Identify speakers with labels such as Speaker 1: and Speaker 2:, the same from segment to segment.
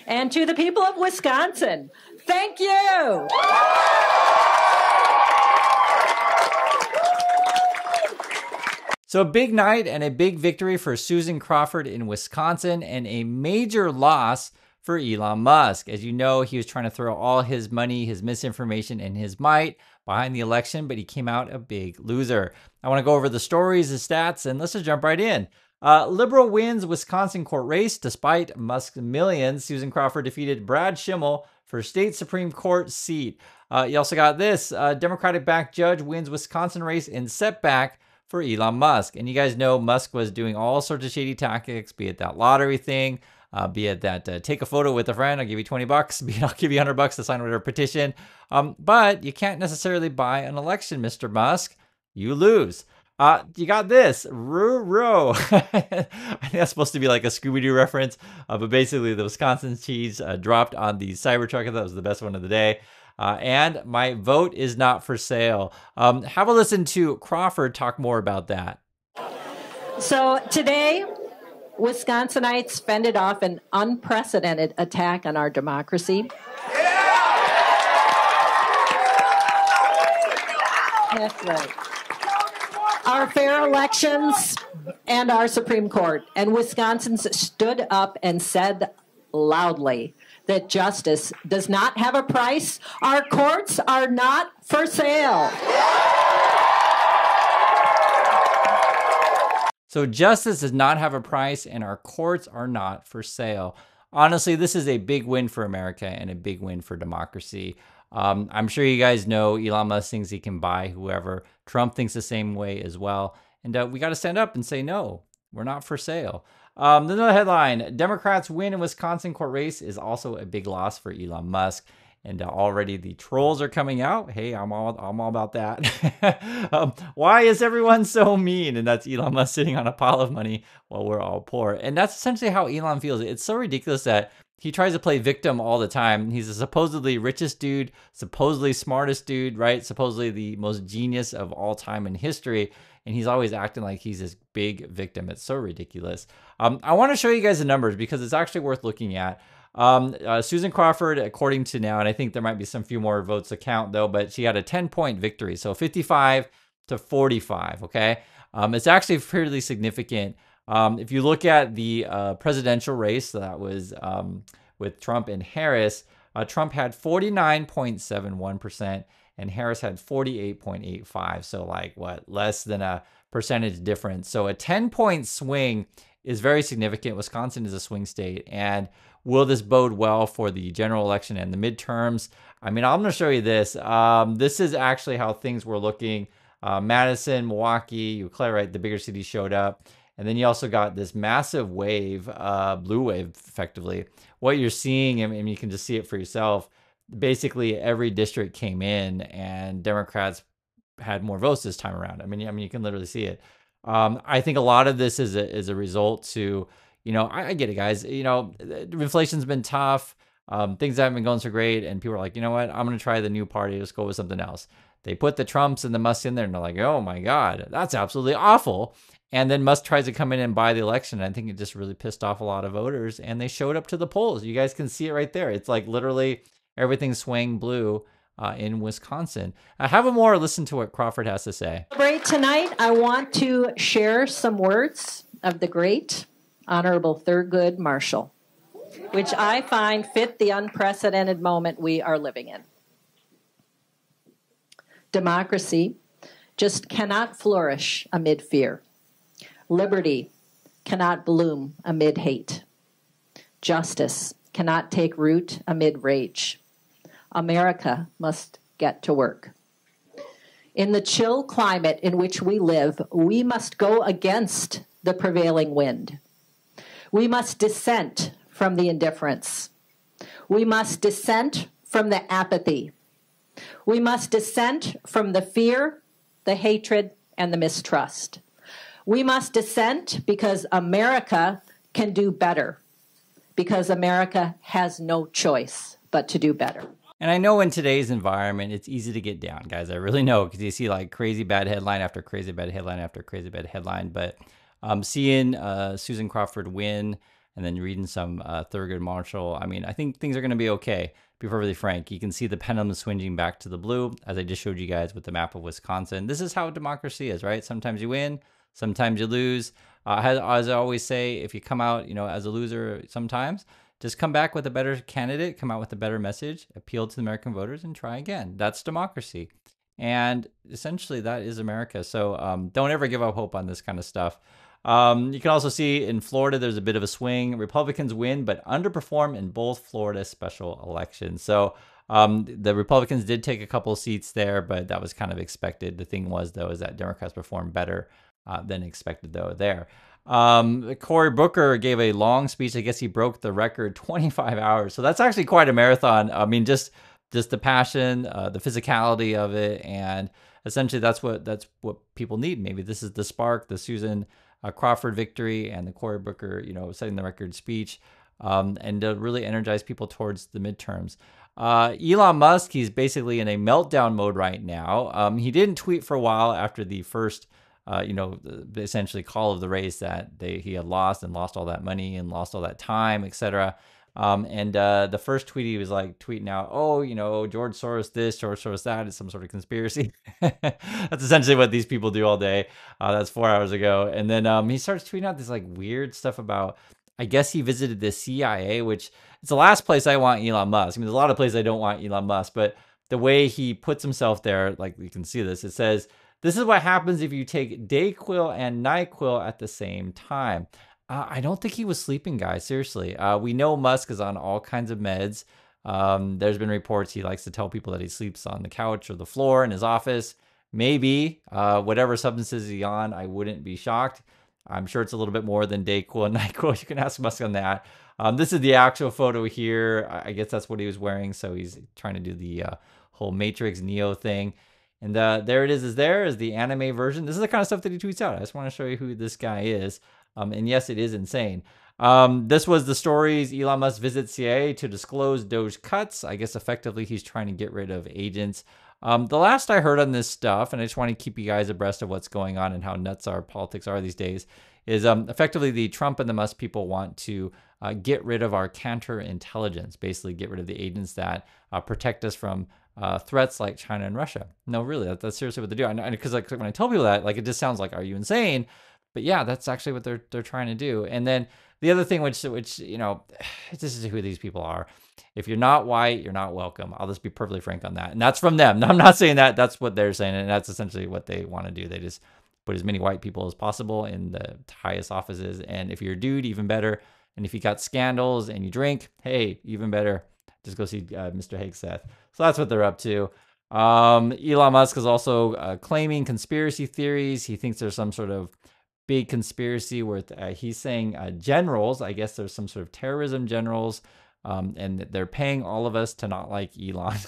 Speaker 1: And to the people of Wisconsin, thank you.
Speaker 2: So a big night and a big victory for Susan Crawford in Wisconsin, and a major loss for Elon Musk. As you know, he was trying to throw all his money, his misinformation, and his might behind the election, but he came out a big loser. I want to go over the stories, the stats, and let's just jump right in. Liberal wins Wisconsin court race despite Musk's millions. Susan Crawford defeated Brad Schimmel for state Supreme Court seat. You also got this. Democratic-backed judge wins Wisconsin race in setback for Elon Musk. And you guys know Musk was doing all sorts of shady tactics, be it that lottery thing, be it that take a photo with a friend, I'll give you $20, be it I'll give you $100 to sign whatever petition. But you can't necessarily buy an election, Mr. Musk. You lose. You got this, Roo-Row. I think that's supposed to be like a Scooby-Doo reference, but basically the Wisconsin cheese dropped on the Cybertruck. I thought that was the best one of the day. And my vote is not for sale. Have a listen to Crawford talk more about that.
Speaker 1: So today, Wisconsinites fended off an unprecedented attack on our democracy. That's right. Our fair elections and our Supreme Court. And Wisconsins stood up and said loudly that justice does not have a price. Our courts are not for sale.
Speaker 2: So justice does not have a price and our courts are not for sale. Honestly, this is a big win for America and a big win for democracy. I'm sure you guys know Elon Musk thinks he can buy whoever. Trump thinks the same way as well. And we got to stand up and say, no, we're not for sale. Another headline, Democrats win in Wisconsin court race is also a big loss for Elon Musk. And already the trolls are coming out. Hey, I'm all about that. Why is everyone so mean? And that's Elon Musk sitting on a pile of money while we're all poor. And that's essentially how Elon feels. It's so ridiculous that he tries to play victim all the time. He's a supposedly richest dude, supposedly smartest dude, right? Supposedly the most genius of all time in history. And he's always acting like he's this big victim. It's so ridiculous. I want to show you guys the numbers because it's actually worth looking at. Susan Crawford, according to now, and I think there might be some few more votes to count though, but she had a 10-point victory. So 55 to 45, okay? It's actually fairly significant. If you look at the presidential race that was with Trump and Harris, Trump had 49.71% and Harris had 48.85. So like what, less than a percentage difference. So a 10-point swing is very significant. Wisconsin is a swing state. And will this bode well for the general election and the midterms? I mean, I'm going to show you this. This is actually how things were looking. Madison, Milwaukee, Eau Claire, right? The bigger cities showed up. And then you also got this massive wave, blue wave, effectively. What you're seeing, and you can just see it for yourself, basically every district came in and Democrats had more votes this time around. I mean, you can literally see it. I think a lot of this is a result to, you know, I get it, guys. You know, inflation's been tough. Things haven't been going so great. And people are like, you know what? I'm going to try the new party. Let's go with something else. They put the Trumps and the Musks in there and they're like, oh my God, that's absolutely awful. And then Musk tries to come in and buy the election. I think it just really pissed off a lot of voters and they showed up to the polls. You guys can see it right there. It's like literally everything swang blue in Wisconsin. Have a more listen to what Crawford has to say.
Speaker 1: Great tonight. I want to share some words of the great Honorable Thurgood Marshall, which I find fit the unprecedented moment we are living in. Democracy just cannot flourish amid fear. Liberty cannot bloom amid hate. Justice cannot take root amid rage. America must get to work. In the chill climate in which we live, we must go against the prevailing wind. We must dissent from the indifference. We must dissent from the apathy. We must dissent from the fear, the hatred, and the mistrust. We must dissent because America can do better, because America has no choice but to do better.
Speaker 2: And I know in today's environment, it's easy to get down, guys. I really know, because you see like crazy bad headline after crazy bad headline after crazy bad headline. But seeing Susan Crawford win, and then reading some Thurgood Marshall, I mean, I think things are going to be okay. To be perfectly frank, you can see the pendulum swinging back to the blue, as I just showed you guys with the map of Wisconsin. This is how democracy is, right? Sometimes you win, sometimes you lose. As I always say, if you come out, as a loser sometimes, just come back with a better candidate, come out with a better message, appeal to the American voters, and try again. That's democracy. And essentially, that is America. So don't ever give up hope on this kind of stuff. You can also see in Florida, there's a bit of a swing. Republicans win, but underperform in both Florida special elections. So the Republicans did take a couple seats there, but that was kind of expected. The thing was, though, is that Democrats performed better than expected, though, there. Cory Booker gave a long speech. I guess he broke the record, 25 hours. So that's actually quite a marathon. I mean, just the passion, the physicality of it, and essentially that's what people need. Maybe this is the spark, the Susan Crawford victory and the Cory Booker, setting the record speech, and to really energize people towards the midterms. Elon Musk, he's basically in a meltdown mode right now. He didn't tweet for a while after the first, essentially call of the race that he had lost all that money and lost all that time, etc. And the first tweet, he was like tweeting out, George Soros this, George Soros that, is some sort of conspiracy. That's essentially what these people do all day. That's 4 hours ago. And then he starts tweeting out this like weird stuff about, I guess he visited the CIA, which it's the last place I want Elon Musk. I mean, there's a lot of places I don't want Elon Musk, but the way he puts himself there, like you can see this, it says, "This is what happens if you take Dayquil and NyQuil at the same time." I don't think he was sleeping, guys. Seriously. We know Musk is on all kinds of meds. There's been reports he likes to tell people that he sleeps on the couch or the floor in his office. Maybe whatever substances he's on, I wouldn't be shocked. I'm sure it's a little bit more than Dayquil and NyQuil. You can ask Musk on that. This is the actual photo here. I guess that's what he was wearing. So he's trying to do the whole Matrix Neo thing. And there it is. There is the anime version. This is the kind of stuff that he tweets out. I just want to show you who this guy is. And yes, it is insane. This was the stories. Elon Musk visits CIA to disclose Doge cuts. I guess effectively he's trying to get rid of agents. The last I heard on this stuff, and I just want to keep you guys abreast of what's going on and how nuts our politics are these days, is effectively the Trump and the Musk people want to get rid of our counterintelligence, basically get rid of the agents that protect us from threats like China and Russia. No, really, that's seriously what they do. Because like when I tell people that, like it just sounds like, are you insane? But yeah, that's actually what they're trying to do. And then the other thing, which this is who these people are. If you're not white, you're not welcome. I'll just be perfectly frank on that. And that's from them. I'm not saying that. That's what they're saying. And that's essentially what they want to do. They just put as many white people as possible in the highest offices. And if you're a dude, even better. And if you got scandals and you drink, hey, even better. Just go see Mr. Hegseth. So that's what they're up to. Elon Musk is also claiming conspiracy theories. He thinks there's some sort of big conspiracy with, he's saying generals, I guess there's some sort of terrorism generals, and they're paying all of us to not like Elon.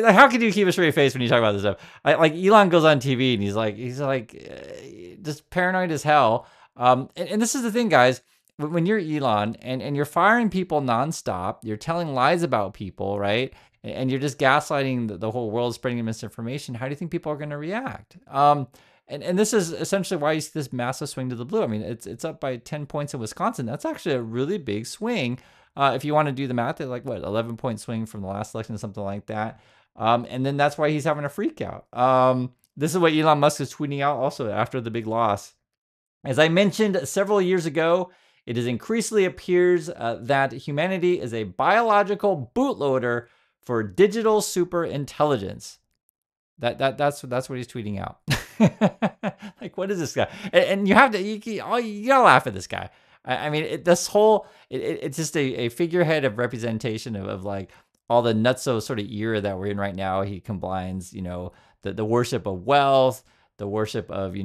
Speaker 2: How can you keep a straight face when you talk about this stuff? Like Elon goes on TV and he's like just paranoid as hell. And this is the thing, guys. When you're Elon and you're firing people nonstop, you're telling lies about people, right? And you're just gaslighting the whole world, spreading misinformation, how do you think people are going to react? And this is essentially why you see this massive swing to the blue. I mean, it's up by 10 points in Wisconsin. That's actually a really big swing. If you want to do the math, it's like, 11-point swing from the last election, something like that. And then that's why he's having a freak out. This is what Elon Musk is tweeting out also after the big loss. As I mentioned several years ago, it is increasingly appears that humanity is a biological bootloader for digital super intelligence. That's what he's tweeting out. Like, what is this guy? And you gotta laugh at this guy. I mean, it's just a figurehead of representation of like all the nutso sort of era that we're in right now. He combines, the worship of wealth, the worship of,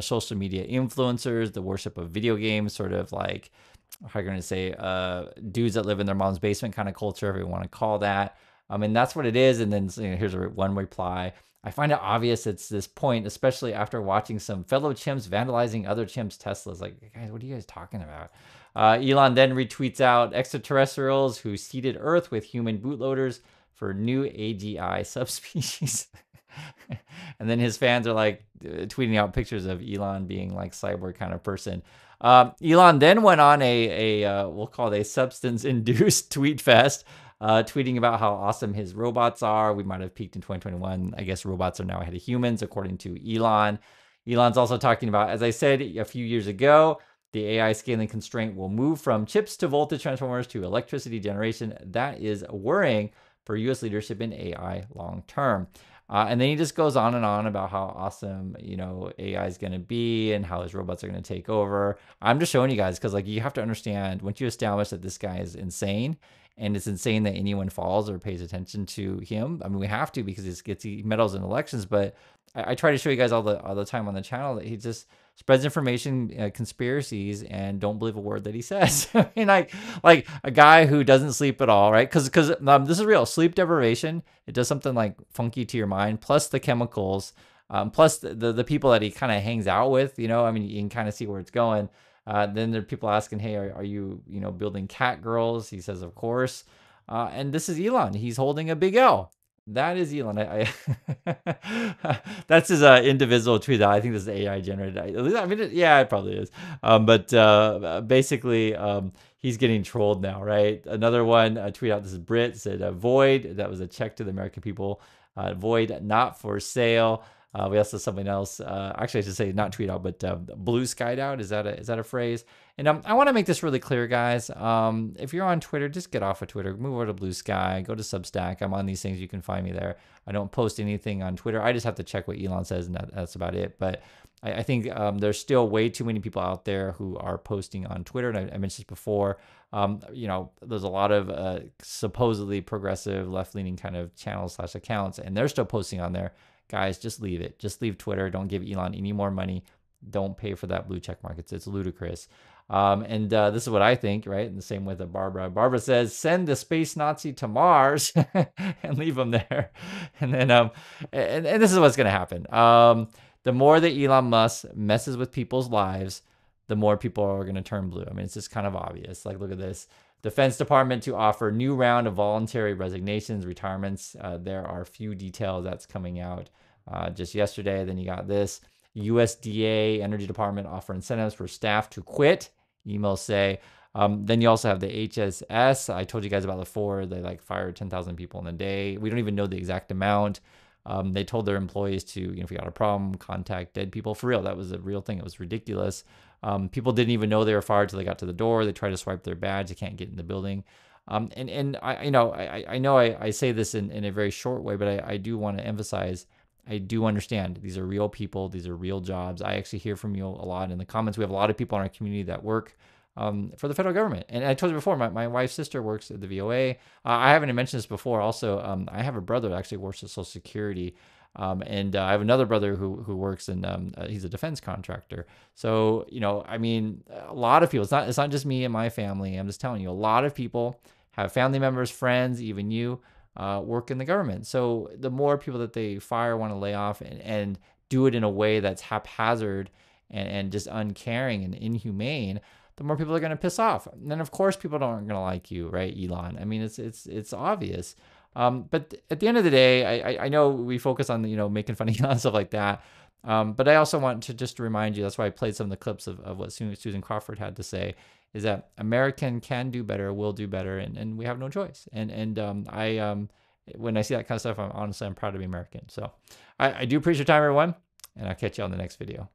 Speaker 2: social media influencers, the worship of video games, sort of like, how are you going to say, dudes that live in their mom's basement kind of culture, if you want to call that. And that's what it is. And then here's one reply. I find it obvious it's this point, especially after watching some fellow chimps vandalizing other chimps' Teslas. Like, guys, what are you guys talking about? Elon then retweets out extraterrestrials who seeded Earth with human bootloaders for new AGI subspecies. And then his fans are like tweeting out pictures of Elon being like cyborg kind of person. Elon then went on we'll call it a substance-induced tweet fest, tweeting about how awesome his robots are. We might have peaked in 2021. I guess robots are now ahead of humans, according to Elon. Elon's also talking about, as I said a few years ago, the AI scaling constraint will move from chips to voltage transformers to electricity generation. That is worrying for U.S. leadership in AI long term. And then he just goes on and on about how awesome, AI is going to be and how his robots are going to take over. I'm just showing you guys because, like, you have to understand, once you establish that this guy is insane, and it's insane that anyone follows or pays attention to him. I mean, we have to because he meddles in elections. But I try to show you guys all the time on the channel that he just spreads information, conspiracies, and don't believe a word that he says. I mean, like a guy who doesn't sleep at all, right? Because this is real. Sleep deprivation, it does something like funky to your mind. Plus the chemicals, plus the people that he kind of hangs out with. I mean, you can kind of see where it's going. Then there are people asking, hey, are you building cat girls? He says, of course. And this is Elon. He's holding a big L. That is Elon. That's his individual tweet. I think this is AI generated. I mean, yeah, it probably is. But basically, he's getting trolled now, right? Another one, tweet out, this is Brit, said, void. That was a check to the American people. Void, not for sale. We also have something else. Actually, I should say not tweet out, but blue skied out. Is that a phrase? And I want to make this really clear, guys. If you're on Twitter, just get off of Twitter. Move over to Blue Sky. Go to Substack. I'm on these things. You can find me there. I don't post anything on Twitter. I just have to check what Elon says, and that's about it. But I think there's still way too many people out there who are posting on Twitter. And I mentioned this before. There's a lot of supposedly progressive, left-leaning kind of channels/accounts, and they're still posting on there. Guys, just leave it. Just leave Twitter. Don't give Elon any more money. Don't pay for that blue check mark. It's ludicrous. And this is what I think, right? And the same with Barbara. Barbara says, send the space Nazi to Mars and leave him there. And then, and this is what's going to happen. The more that Elon Musk messes with people's lives, the more people are going to turn blue. I mean, it's just kind of obvious. Like, look at this. Defense Department to offer new round of voluntary resignations, retirements. There are few details that's coming out just yesterday. Then you got this. USDA, Energy Department, offer incentives for staff to quit. Emails say. Then you also have the HSS. I told you guys about the Ford. They fired 10,000 people in a day. We don't even know the exact amount. They told their employees to, if you got a problem, contact dead people. For real, that was a real thing. It was ridiculous. People didn't even know they were fired till they got to the door. They tried to swipe their badge. They can't get in the building. And I know I say this in a very short way, but I do want to emphasize, I do understand these are real people. These are real jobs. I actually hear from you a lot in the comments. We have a lot of people in our community that work for the federal government. And I told you before, my wife's sister works at the VOA. I haven't mentioned this before. Also, I have a brother that actually works at Social Security. And I have another brother who works in, he's a defense contractor. So, I mean, a lot of people, it's not just me and my family. I'm just telling you, a lot of people have family members, friends, even you, work in the government. So the more people that they fire, want to lay off and do it in a way that's haphazard and just uncaring and inhumane, the more people are going to piss off. And then of course people aren't going to like you, right, Elon? I mean, it's obvious. But at the end of the day, I know we focus on, making fun of Elon and stuff like that. But I also want to just remind you, that's why I played some of the clips of what Susan Crawford had to say, is that American can do better, will do better, and we have no choice. And when I see that kind of stuff, I'm proud to be American. So I do appreciate your time, everyone, and I'll catch you on the next video.